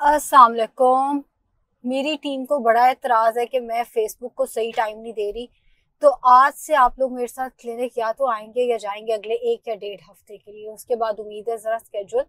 अस्सलाम वालेकुम। मेरी टीम को बड़ा एतराज है कि मैं फेसबुक को सही टाइम नहीं दे रही। तो आज से आप लोग मेरे साथ क्लिनिक या तो आएंगे या जाएंगे अगले 1 या 1.5 हफ्ते के लिए। उसके बाद उम्मीद है जरा स्केड्यूल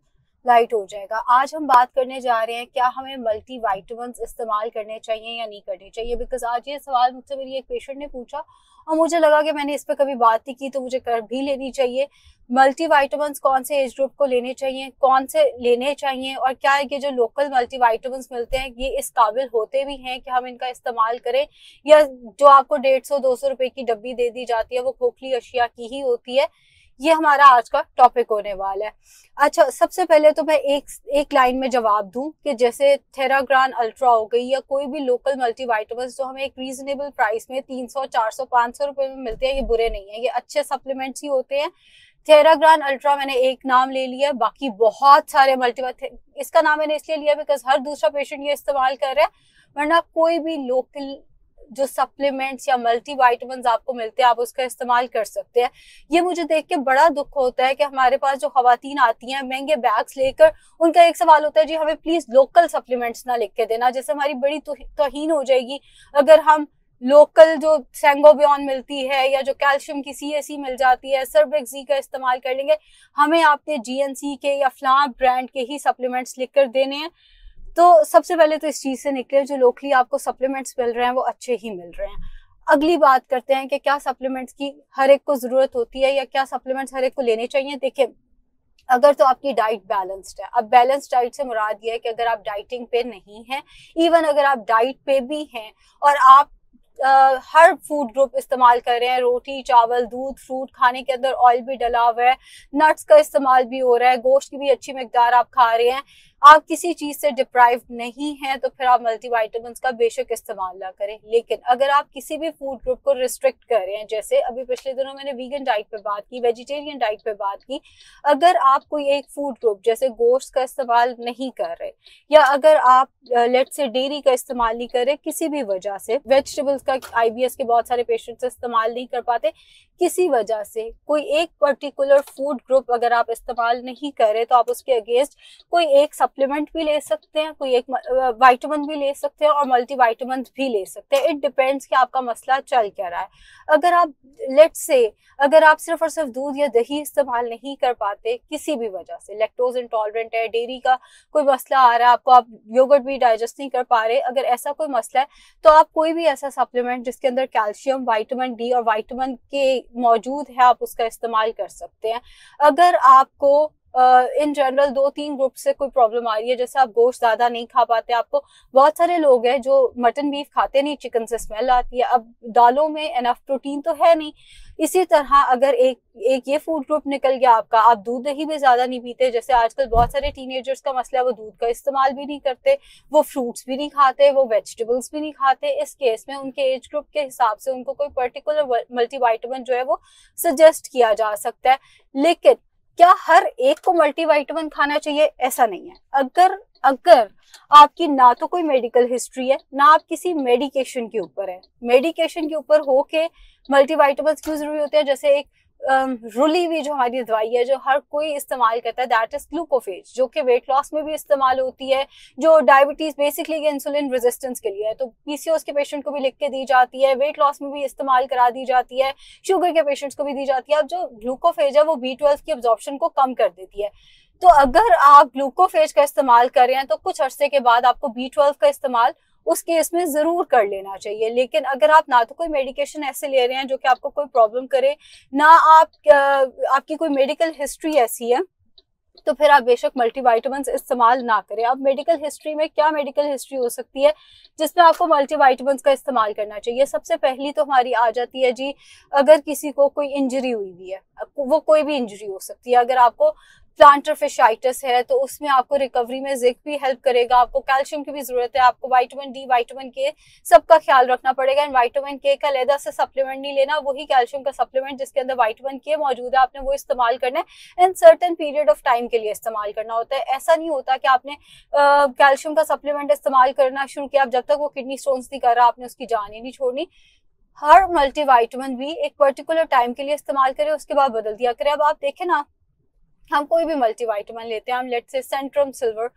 लाइट हो जाएगा। आज हम बात करने जा रहे हैं क्या हमें मल्टी वाइटामिन्स इस्तेमाल करने चाहिए या नहीं करने चाहिए। बिकॉज आज ये सवाल मुझसे मेरी एक पेशेंट ने पूछा और मुझे लगा कि मैंने इस पर कभी बात नहीं की तो मुझे कर भी लेनी चाहिए। मल्टी वाइटामिन्स कौन से एज ग्रुप को लेने चाहिए, कौन से लेने चाहिए, और क्या ये जो लोकल मल्टी वाइटामिन्स मिलते हैं ये इस काबिल होते भी हैं कि हम इनका इस्तेमाल करें, या जो आपको 150-200 रुपए की डब्बी दे दी जाती है वो खोखली अशिया की ही होती है। ये हमारा आज का टॉपिक होने वाला है। अच्छा, सबसे पहले तो मैं एक लाइन में जवाब दूं कि जैसे थेराग्रान अल्ट्रा हो गई या कोई भी लोकल मल्टीविटामिन्स जो हमें एक रीजनेबल प्राइस में 300, 400, 500 रुपए में मिलते हैं, ये बुरे नहीं है, ये अच्छे सप्लीमेंट्स ही होते हैं। थेराग्रान अल्ट्रा मैंने एक नाम ले लिया, बाकी बहुत सारे इसका नाम मैंने इसलिए लिया बिकॉज हर दूसरा पेशेंट ये इस्तेमाल कर रहा है। वरना कोई भी लोकल जो सप्लीमेंट्स या मल्टीविटामिन्स आपको मिलते हैं आप उसका इस्तेमाल कर सकते हैं। ये मुझे देख के बड़ा दुख होता है कि हमारे पास जो खवातीन आती हैं महंगे बैग्स लेकर, उनका एक सवाल होता है जी हमें प्लीज लोकल सप्लीमेंट्स ना लिख के देना। जैसे हमारी बड़ी तौहीन हो जाएगी अगर हम लोकल जो सेंगोबियन मिलती है या जो कैल्शियम की CSE मिल जाती है, सर्बेक्सी का इस्तेमाल कर लेंगे। हमें आपने GNC के या फ्लां ब्रांड के ही सप्लीमेंट्स लिखकर देने हैं। तो सबसे पहले तो इस चीज से निकले जो लोकली आपको सप्लीमेंट्स मिल रहे हैं वो अच्छे ही मिल रहे हैं। अगली बात करते हैं कि क्या सप्लीमेंट्स की हर एक को जरूरत होती है या क्या सप्लीमेंट्स हर एक को लेने चाहिए। देखिए, अगर तो आपकी डाइट बैलेंस्ड है, अब बैलेंस्ड डाइट से मुराद ये है कि अगर आप डाइटिंग पे नहीं हैं, इवन अगर आप डाइट पे भी हैं और आप हर फूड ग्रुप इस्तेमाल कर रहे हैं, रोटी, चावल, दूध, फ्रूट, खाने के अंदर ऑयल भी डला हुआ है, नट्स का इस्तेमाल भी हो रहा है, गोश्त की भी अच्छी मिकदार आप खा रहे हैं, आप किसी चीज से डिप्राइव नहीं हैं, तो फिर आप मल्टीविटामिन्स का बेशक इस्तेमाल ना करें। लेकिन अगर आप किसी भी फूड ग्रुप को रिस्ट्रिक्ट कर रहे हैं, जैसे अभी पिछले दिनों मैंने वीगन डाइट पे बात की, वेजिटेरियन डाइट पे बात की, अगर आप कोई एक फूड ग्रुप जैसे गोश्त का इस्तेमाल नहीं कर रहे, या अगर आप लेट्स से डेयरी का इस्तेमाल नहीं कर रहे किसी भी वजह से, वेजिटेबल्स का IBS के बहुत सारे पेशेंट्स इस्तेमाल नहीं कर पाते किसी वजह से, कोई एक पर्टिकुलर फूड ग्रुप अगर आप इस्तेमाल नहीं कर रहे तो आप उसके अगेंस्ट कोई एक सप्लीमेंट भी ले सकते हैं, कोई एक वाइटामिन भी ले सकते हैं और मल्टीविटामिन भी ले सकते हैं। इट डिपेंड्स कि आपका मसला चल क्या रहा है। अगर आप लेट्स से अगर आप सिर्फ और सिर्फ दूध या दही इस्तेमाल नहीं कर पाते किसी भी वजह से, लैक्टोज इंटॉलरेंट है, डेयरी का कोई मसला आ रहा है आपको, आप योगर्ट भी डाइजेस्ट नहीं कर पा रहे, अगर ऐसा कोई मसला है तो आप कोई भी ऐसा सप्लीमेंट जिसके अंदर कैल्शियम, विटामिन D और विटामिन K मौजूद है आप उसका इस्तेमाल कर सकते हैं। अगर आपको इन जनरल 2-3 ग्रुप से कोई प्रॉब्लम आ रही है, जैसे आप गोश्त ज्यादा नहीं खा पाते, आपको बहुत सारे लोग हैं जो मटन बीफ खाते नहीं, चिकन से स्मेल आती है, अब दालों में एनफ प्रोटीन तो है नहीं। इसी तरह अगर एक ये फूड ग्रुप निकल गया आपका, आप दूध दही भी ज्यादा नहीं पीते, जैसे आजकल बहुत सारे टीनेजर्स का मसला है वो दूध का इस्तेमाल भी नहीं करते, वो फ्रूट्स भी नहीं खाते, वो वेजिटेबल्स भी नहीं खाते, इस केस में उनके एज ग्रुप के हिसाब से उनको कोई पर्टिकुलर मल्टीविटामिन जो है वो सजेस्ट किया जा सकता है। लेकिन क्या हर एक को मल्टीविटामिन खाना चाहिए? ऐसा नहीं है। अगर आपकी ना तो कोई मेडिकल हिस्ट्री है ना आप किसी मेडिकेशन के ऊपर है, मेडिकेशन के ऊपर हो के मल्टीविटामिन क्यों जरूरी होते हैं? जैसे एक रुली हुई जो हमारी दवाई है जो हर कोई इस्तेमाल करता है, दैट इज ग्लूकोफेज, जो कि वेट लॉस में भी इस्तेमाल होती है, जो डायबिटीज बेसिकली इंसुलिन रेजिस्टेंस के लिए है, तो PCOS के पेशेंट को भी लिख के दी जाती है, वेट लॉस में भी इस्तेमाल करा दी जाती है, शुगर के पेशेंट्स को भी दी जाती है। अब जो ग्लूकोफेज है वो B12 की अब्जॉर्प्शन को कम कर देती है। तो अगर आप ग्लूकोफेज का इस्तेमाल कर रहे हैं तो कुछ अरसे के बाद आपको B12 का इस्तेमाल उस केस में जरूर कर लेना चाहिए। लेकिन अगर आप ना तो कोई मेडिकेशन ऐसे ले रहे हैं जो कि आपको कोई प्रॉब्लम करे, ना आपकी कोई मेडिकल हिस्ट्री ऐसी है, तो फिर आप बेशक मल्टीविटामिन्स इस्तेमाल ना करें। अब मेडिकल हिस्ट्री में क्या मेडिकल हिस्ट्री हो सकती है जिसमें आपको मल्टीविटामिन्स का इस्तेमाल करना चाहिए? सबसे पहली तो हमारी आ जाती है जी, अगर किसी को कोई इंजरी हुई है, वो कोई भी इंजरी हो सकती है, अगर आपको प्लांटर फिशाइटिस है तो उसमें आपको रिकवरी में जिंक भी हेल्प करेगा, आपको कैल्शियम की भी जरूरत है, आपको विटामिन D, विटामिन K सबका ख्याल रखना पड़ेगा। एंड विटामिन K का अलग से सप्लीमेंट नहीं लेना, वही कैल्शियम का सप्लीमेंट जिसके अंदर विटामिन K मौजूद है आपने वो इस्तेमाल करना है, and certain period of time के लिए इस्तेमाल करना होता है। ऐसा नहीं होता कि आपने कैल्शियम का सप्लीमेंट इस्तेमाल करना शुरू किया, जब तक वो किडनी स्टोन्स नहीं कर रहा आपने उसकी जान ही नहीं छोड़नी। हर मल्टीविटामिन भी एक पर्टिकुलर टाइम के लिए इस्तेमाल करें, उसके बाद बदल दिया करें। अब आप देखें ना, हम कोई भी मल्टीविटामिन लेते हैं, हम लेट्स से सेंट्रम सिल्वर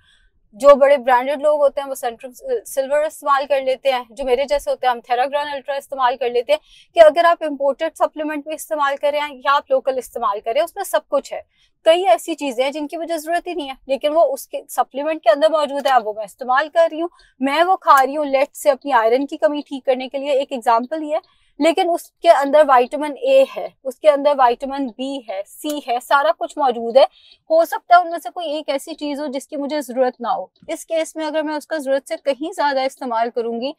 जो बड़े ब्रांडेड लोग होते हैं वो सेंट्रम सिल्वर इस्तेमाल कर लेते हैं, जो मेरे जैसे होते हैं हम थेराग्रान अल्ट्रा इस्तेमाल कर लेते हैं। कि अगर आप इम्पोर्टेड सप्लीमेंट भी इस्तेमाल करें या आप लोकल इस्तेमाल करें, उसमें सब कुछ है। कई ऐसी चीजें हैं जिनकी मुझे जरूरत ही नहीं है, लेकिन वो उसके सप्लीमेंट के अंदर मौजूद है, वो मैं इस्तेमाल कर रही हूँ, मैं वो खा रही हूँ, लेट से अपनी आयरन की कमी ठीक करने के लिए, एक एग्जाम्पल ही है। लेकिन उसके अंदर विटामिन ए है, उसके अंदर विटामिन बी है, सी है, सारा कुछ मौजूद है। हो सकता है उनमें से कोई एक ऐसी चीज हो जिसकी मुझे जरूरत ना हो। इस केस में अगर मैं उसका जरूरत से कहीं ज्यादा इस्तेमाल करूंगी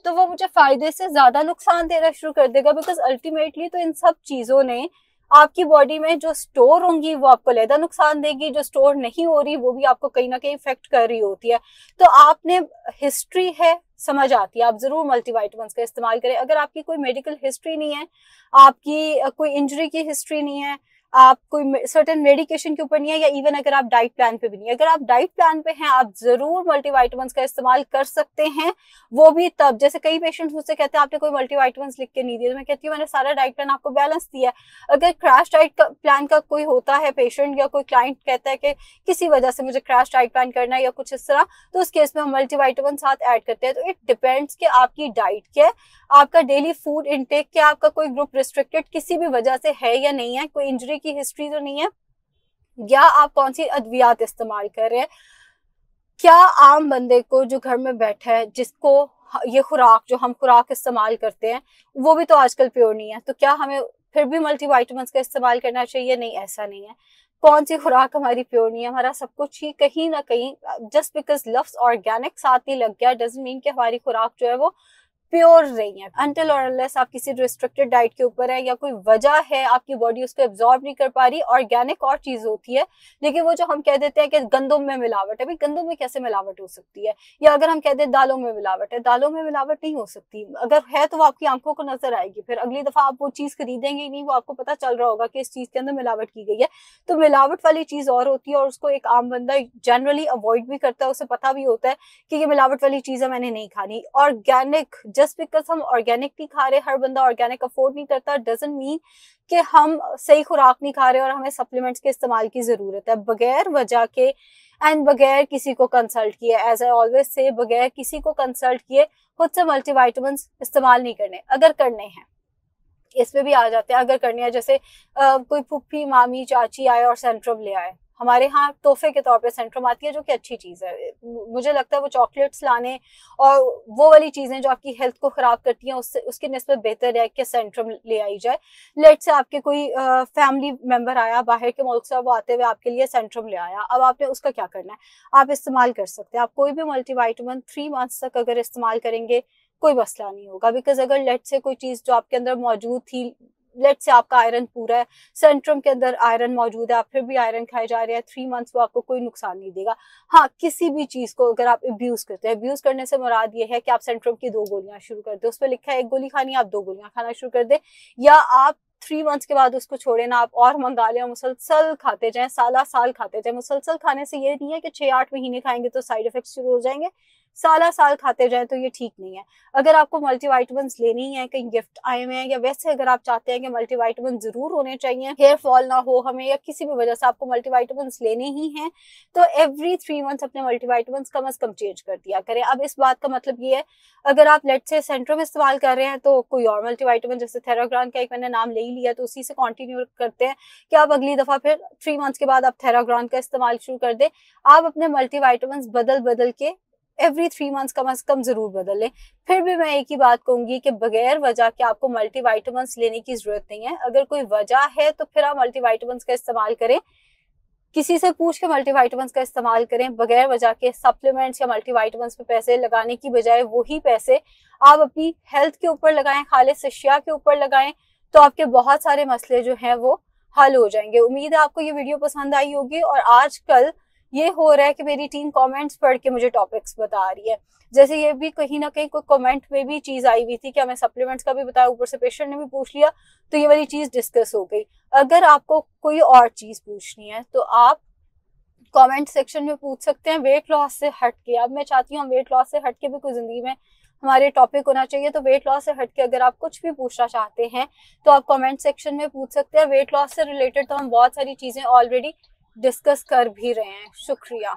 तो वो मुझे फायदे से ज्यादा नुकसान देना शुरू कर देगा। बिकॉज अल्टीमेटली तो इन सब चीजों ने आपकी बॉडी में जो स्टोर होंगी वो आपको ज्यादा नुकसान देगी, जो स्टोर नहीं हो रही वो भी आपको कहीं ना कहीं इफेक्ट कर रही होती है। तो आपने हिस्ट्री है, समझ आती है, आप जरूर मल्टीविटामिन का इस्तेमाल करें। अगर आपकी कोई मेडिकल हिस्ट्री नहीं है, आपकी कोई इंजरी की हिस्ट्री नहीं है, आप कोई सर्टेन मेडिकेशन के ऊपर नहीं है, या इवन अगर आप डाइट प्लान पे भी नहीं है, अगर आप डाइट प्लान पे हैं आप जरूर मल्टीविटामिन का इस्तेमाल कर सकते हैं। वो भी तब, जैसे कई पेशेंट्स मुझसे कहते हैं आपने कोई मल्टीविटामिन लिख के नहीं दिया, तो मैं कहती हूँ मैंने सारा डाइट प्लान आपको बैलेंस दिया है। अगर क्रैश डाइट प्लान का कोई होता है पेशेंट या कोई क्लाइंट कहता है कि किसी वजह से मुझे क्रैश डाइट प्लान करना है या कुछ इस तरह, तो उस केस में हम मल्टीविटामिन साथ ऐड करते हैं। तो इट डिपेंड्स कि आपकी डाइट क्या है, आपका डेली फूड इनटेक क्या, आपका कोई ग्रुप रिस्ट्रिक्टेड किसी भी वजह से है या नहीं है, कोई इंजरी की हिस्ट्री तो नहीं है, या आप कौन सी अद्वियात इस्तेमाल कर रहे हैं। क्या आम बंदे को जो घर में बैठा है, जिसको ये खुराक जो हम खुराक इस्तेमाल करते हैं वो भी तो आजकल प्योर नहीं है, तो क्या हमें फिर भी मल्टीविटामिन का इस्तेमाल करना चाहिए? नहीं, ऐसा नहीं है। कौन सी खुराक हमारी प्योर नहीं है? हमारा सब कुछ ही कहीं ना कहीं, जस्ट बिकॉज लफ्ज ऑर्गेनिक साथ ही लग गया डजंट मीन कि हमारी खुराक जो है वो प्योर नहीं है। अनटिल और अनलेस आप किसी रिस्ट्रिक्टेड डाइट के ऊपर है या कोई वजह है आपकी बॉडी उसको एब्जॉर्ब नहीं कर पा रही। ऑर्गेनिक और चीज होती है, लेकिन वो जो हम कह देते हैं कि गंदम में मिलावट है, भाई गंदम में कैसे मिलावट हो सकती है? या अगर हम कह दें दालों में मिलावट है, दालों में मिलावट नहीं हो सकती। अगर है तो वो आपकी आंखों को नजर आएगी, फिर अगली दफा आप वो चीज खरीदेंगे ही नहीं, वो आपको पता चल रहा होगा कि इस चीज के अंदर मिलावट की गई है। तो मिलावट वाली चीज और होती है, और उसको एक आम बंदा जनरली अवॉइड भी करता है, उसे पता भी होता है कि ये मिलावट वाली चीज है, मैंने नहीं खानी। ऑर्गेनिक, जस्ट बिकॉज हम ऑर्गेनिक नहीं खा रहे, हर बंदा ऑर्गेनिक अफोर्ड नहीं करता, डजंट मीन कि हम सही खुराक नहीं खा रहे और हमें सप्लीमेंट्स के इस्तेमाल की जरूरत है। बगैर वजह के एंड बगैर किसी को कंसल्ट किए, एज आई ऑलवेज से, बगैर किसी को कंसल्ट किए खुद से मल्टीविटामिन इस्तेमाल नहीं करने। अगर करने हैं, इसमें भी आ जाते हैं, अगर करने हैं जैसे कोई फुफ्फी मामी चाची आए और सेंट्रम ले आए, हमारे यहाँ तोहफे के तौर पे सेंट्रम आती है जो कि अच्छी चीज है। मुझे लगता है वो चॉकलेट्स लाने और वो वाली चीजें जो आपकी हेल्थ को खराब करती हैं उससे उसकी निस्बत बेहतर है कि सेंट्रम ले आई जाए। लेट से आपके कोई फैमिली मेंबर आया बाहर के मुल्क से, वो आते हुए आपके लिए सेंट्रम ले आया, अब आपने उसका क्या करना है? आप इस्तेमाल कर सकते हैं। आप कोई भी मल्टीविटामिन 3 मंथ्स तक अगर इस्तेमाल करेंगे कोई मसला नहीं होगा। बिकॉज अगर लेट से कोई चीज जो आपके अंदर मौजूद थी, लेट से आपका आयरन पूरा है, सेंट्रम के अंदर आयरन मौजूद है, आप फिर भी आयरन खाए जा रहे हैं 3 मंथ्स, वो आपको कोई नुकसान नहीं देगा। हाँ, किसी भी चीज को अगर आप अब्यूज करते हैं, अब्यूज करने से मुराद ये है कि आप सेंट्रम की 2 गोलियां शुरू कर दे, उस पर लिखा है 1 गोली खानी, आप 2 गोलियां खाना शुरू कर दे, या आप 3 मंथ्स के बाद उसको छोड़े ना, आप और मंगा लें, मुसलसल खाते जाएं, साल खाते जाएं। मुसलसल खाने से ये नहीं है कि 6-8 महीने खाएंगे तो साइड इफेक्ट शुरू हो जाएंगे, साल खाते जाएं तो ये ठीक नहीं है। अगर आपको मल्टीविटामिन लेनी है, कहीं गिफ्ट आए हुए हैं, या वैसे अगर आप चाहते हैं कि मल्टीविटामिन जरूर होने चाहिए, हेयर फॉल ना हो हमें, या किसी भी वजह से आपको मल्टीविटामिन लेने ही हैं, तो एवरी 3 मंथ्स अपने मल्टीविटामिन कम अज कम चेंज कर दिया करें। अब इस बात का मतलब ये है, अगर आप लेट से सेंट्रम इस्तेमाल कर रहे हैं तो कोई और मल्टीविटामिन जैसे थेराग्रान का एक मैंने नाम ले ही लिया तो उसी से कंटिन्यू करते हैं कि आप अगली दफा फिर 3 मंथ्स के बाद आप थेराग्रान का इस्तेमाल शुरू कर दें। आप अपने मल्टीविटामिन बदल के एवरी 3 मंथ्स कम अज कम जरूर बदल लें। फिर भी मैं एक ही बात कहूंगी कि बगैर वजह के आपको मल्टीविटामिन लेने की जरूरत नहीं है। अगर कोई वजह है तो फिर आप मल्टीविटामिन का इस्तेमाल करें, किसी से पूछ के मल्टीविटामिन का इस्तेमाल करें। बगैर वजह के सप्लीमेंट्स या मल्टीविटामिन पे पैसे लगाने की बजाय वही पैसे आप अपनी हेल्थ के ऊपर लगाएं, खालिस अशिया के ऊपर लगाएं, तो आपके बहुत सारे मसले जो हैं वो हल हो जाएंगे। उम्मीद है आपको ये वीडियो पसंद आई होगी। और आजकल ये हो रहा है कि मेरी टीम कमेंट्स पढ़ के मुझे टॉपिक्स बता रही है, जैसे ये भी कहीं ना कहीं कोई कमेंट में भी चीज आई हुई थी कि हमें सप्लीमेंट्स का भी बताया, ऊपर से पेशेंट ने भी पूछ लिया, तो ये वाली चीज डिस्कस हो गई। अगर आपको कोई और चीज पूछनी है तो आप कमेंट सेक्शन में पूछ सकते हैं, वेट लॉस से हट के। अब मैं चाहती हूँ हम वेट लॉस से हट के भी कोई जिंदगी में हमारे टॉपिक होना चाहिए, तो वेट लॉस से हट के अगर आप कुछ भी पूछना चाहते हैं तो आप कमेंट सेक्शन में पूछ सकते हैं। वेट लॉस से रिलेटेड तो हम बहुत सारी चीजें ऑलरेडी डिस्कस कर भी रहे हैं। शुक्रिया।